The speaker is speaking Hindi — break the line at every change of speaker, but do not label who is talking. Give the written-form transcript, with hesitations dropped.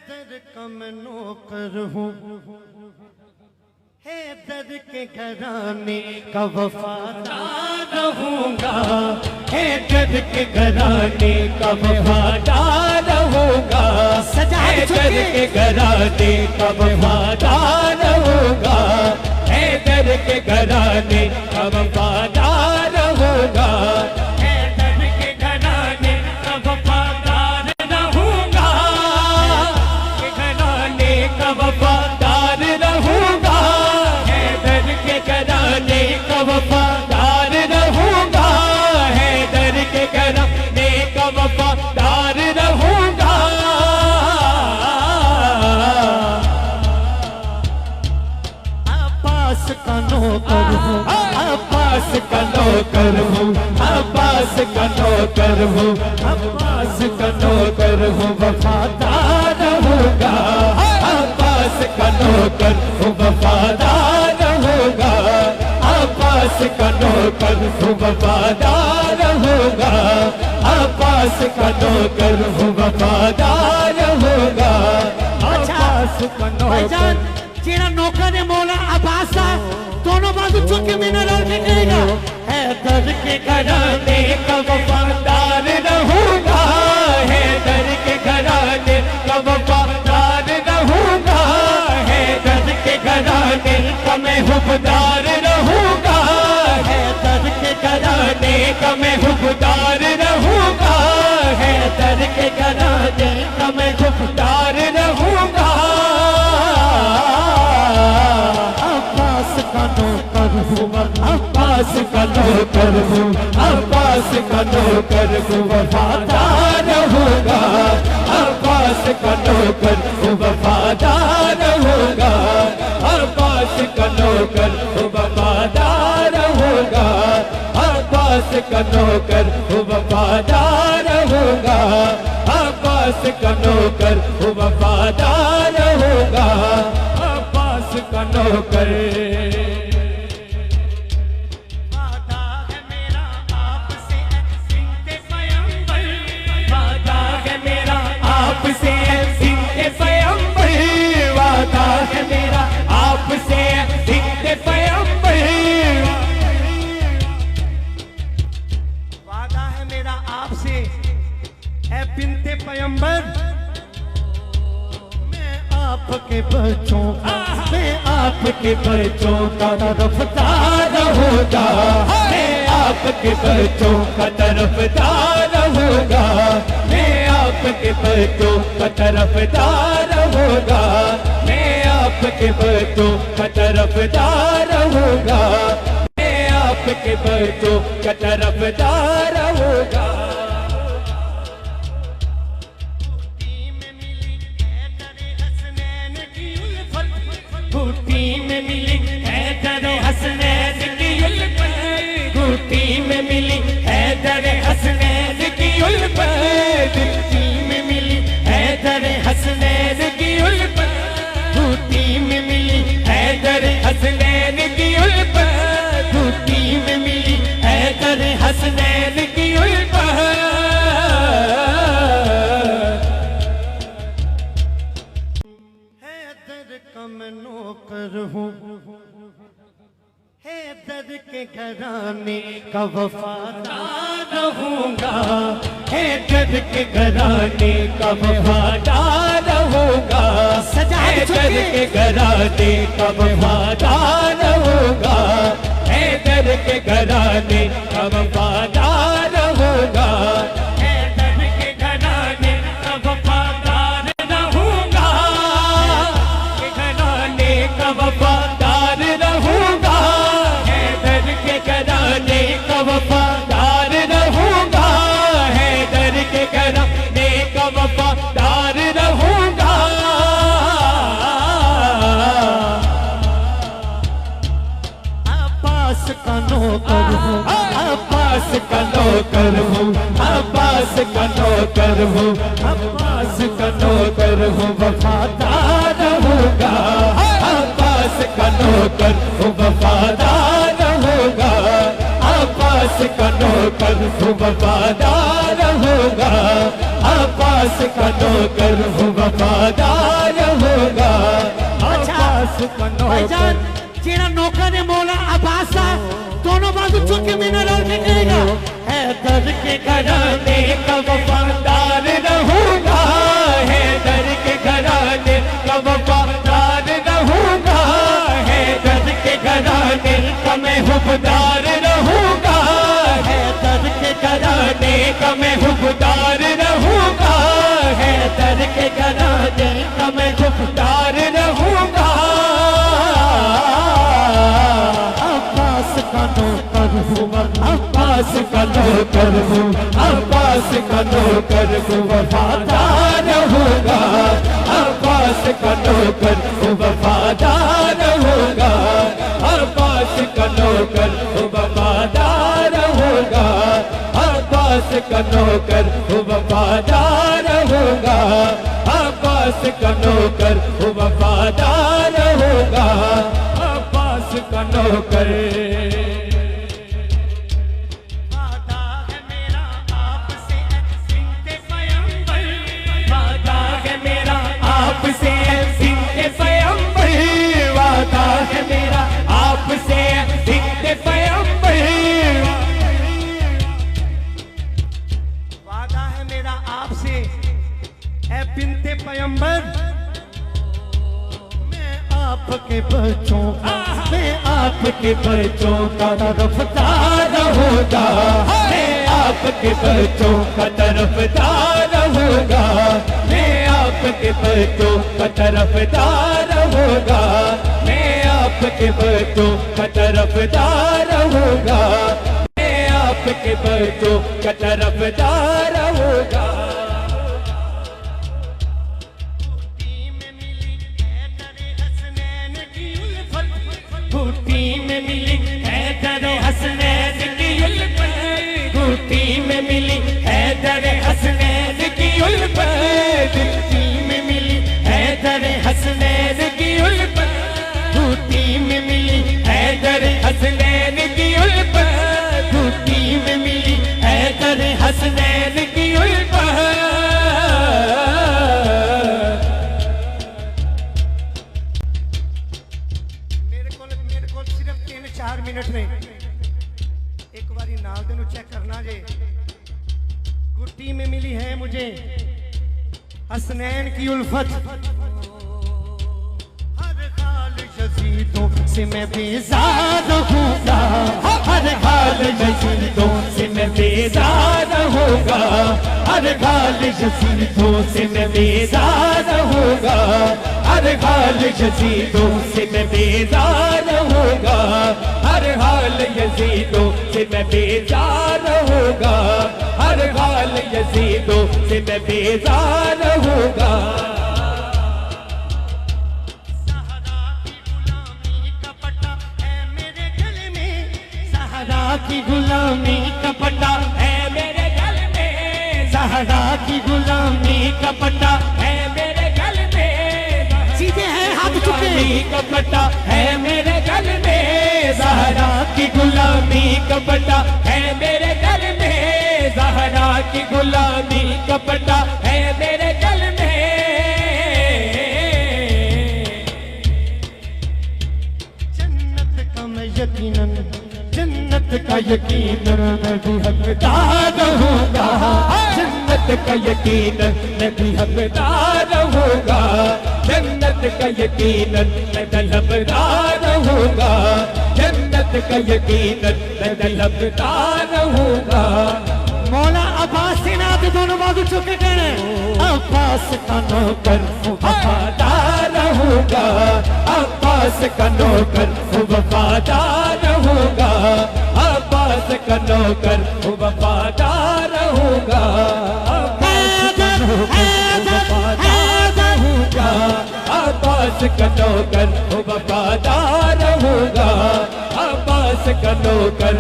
दर का मैं नौकर हूँ, है दर के घराने का वफादार रहूँगा, है दर के घराने का वफादार रहूँगा, है दर के घराने का वफादार रहूँगा, है दर के घराने का वफादार रहूँगा, है दर के घराने का वफादार रहूँगा, के घराने का वफादार रहूँगा, है दर के घराने का वफादार रहूँगा, है दर के घराने का वफादार रहूँगा। अब्बास का नौकर हूँ, अब्बास का नौकर हूँ, अब्बास का नौकर हूँ, अब्बास का नौकर हूँ, वफादार रहूँगा, अब्बास का नौकर हूँ, वफादार रहूँगा, अब्बास का नौकर हूँ, वफादार रहूँगा, अब्बास का नौकर हूँ, वफादार रहूँगा, अब्बास का नौकर। जेड़ा नौकर है मौला अब्बास दोनों बाजू चुके मिनरल निकलेगा, है दर के घराने का वफादार रहूँगा, है दर के घराने का वफादार रहूँगा, है दर के घराने का मैं हुबदार रहूँगा, है दर के घराने का मैं हुबदार रहूँगा, है दर के घराने का मैं हुबदार रहूँगा। अब्बास का नौकर हूँ, अब्बास का नौकर हूँ, अब्बास का नौकर हूँ, वफादार रहूँगा, अब्बास का नौकर हूँ, वफादार रहूँगा, अब्बास का नौकर हूँ, वफादार रहूँगा, अब्बास का नौकर हूँ, वफादार रहूँगा, अब्बास का नौकर हूँ, वफादार रहूँगा, अब्बास का नौकर। वादा है मेरा आपसे सिंते पैगंबर, वादा है मेरा आपसे सिंते पैगंबर, वादा है मेरा आपसे सिंते पैगंबर, वादा है मेरा आपसे है बिनते पैगंबर। आपके बच्चों का, मैं आपके बच्चों का तरफदार रहूँगा, मैं आपके बच्चों का तरफदार रहूँगा, मैं आपके बच्चों का तरफदार रहूँगा, मैं आपके बच्चों का तरफदार रहूँगा, मैं आपके बच्चों का तरफदार रहूँगा। घूटी में मिली हैदर हसनैन की उल्फत, घूटी में मिली हैदर हसनैन की उल्फत, घूटी में मिली हैदर हसनैन की उल्फत, घूटी में मिली हैदर हसनैन की उल्फत, घूटी में मिली हैदर हसनैन की उल्फत। मैं नौकर हूँ, है दर के घराने का वफादार रहूँगा, है दर के घराने का वफादार रहूँगा, है दर के घराने का वफादार रहूँगा, है दर के घराने का वफादार रहूँगा, है दर के घराने का वफादार रहूँगा, का वफादार रहूँगा, है दर के घराने का वफादार रहूँगा, है दर के घराने का वफादार रहूँगा। अब्बास का नौकर हूँ, अब्बास का नौकर हूँ, अब्बास का नौकर हूँ, अब्बास का नौकर हूँ, वफादार रहूँगा, अब्बास का नौकर हूँ, वफादार रहूँगा, अब्बास का नौकर हूँ, वफादार रहूँगा, अब्बास का नौकर हूँ, वफादार होगा। अब्बास का नौकर
जेड़ा नौकर ने मौला अब्बास दा दोनों बाजू चुक के मीना रोल के कहेगा
हैदर के घराने का वफादार रहूंगा, हैदर के घराने का वफादार रहूंगा, हैदर के घराने का मैं हुबदार रहूंगा, हैदर के घराने का मैं हुबदार रहूंगा, हैदर के घराने का मैं हुबदार रहूंगा। अब्बास का नौकर हूँ, अब्बास का नौकर हूँ, अब्बास का नौकर हूँ, वफादार होगा। अब्बास का नौकर हूँ, वफादार होगा। अब्बास का नौकर हूँ, वफादार होगा। अब्बास का नौकर हूँ, वफादार होगा। अब्बास का नौकर हूँ, वफादार होगा। अब्बास का नौकर आपके बच्चों का, मैं आपके बच्चों का तरफदार होगा, मैं आपके बच्चों का तरफदार होगा, मैं आपके बच्चों का तरफदार होगा, मैं आपके बच्चों का तरफदार होगा, मैं आपके बच्चों का तरफदार होगा। बूटी में मिली हैदर हसनैन की उल्फत, बूटी में मिली हैदर हसनैन की उल्फत, बूटी में मिली हैदर हसनैन की उल्फत, बूटी में मिली हैदर हसनैन की उल्फत, बूटी में मिली हैदर हसनैन की उल्फत।
मिनट में एक बारी नाल दे नु चेक करना जे गुट्टी में मिली है मुझे हसनैन की उल्फत, हर हाल यजीदों से मैं बेजार होगा, हर हाल यजीदों से मैं बेजार होगा, हर हाल यजीदों से मैं बेजार होगा, हर हाल यजीदों से मैं बेजार होगा, हर हाल यजीदों से मैं बेजार होगा, हर हाल यजीदों से मैं बेजार होगा। सहरा की गुलामी का पट्टा है मेरे गल में, सहरा की गुलामी का पट्टा है मेरे गल में, सीधे हैं हाथ चुके
का पट्टा है मेरे गल में, सहरा की गुलामी का पट्टा है मेरे गल में, सहरा की गुलामी का पट्टा है मेरे गल में।
जन्नत का मैं यकीनन,
जन्नत का यकीनन मैं भी हकदार होगा, जन्नत का यकीनन मैं भी हकदार होगा, जन्नत का यकीनन मैं तलबदार होगा, जन्नत का यकीनन मैं तलबदार होगा।
मौला अब्बास से ना तो दोनों बाजू चुके कहने
अब्बास का नौकर वफादार होगा, अब्बास का नौकर वफादार होगा, अब्बास का नौकर वफादार होगा, अब्बास का नौकर वफादार होगा, अब्बास का नौकर वफादार होगा, अब्बास का नौकर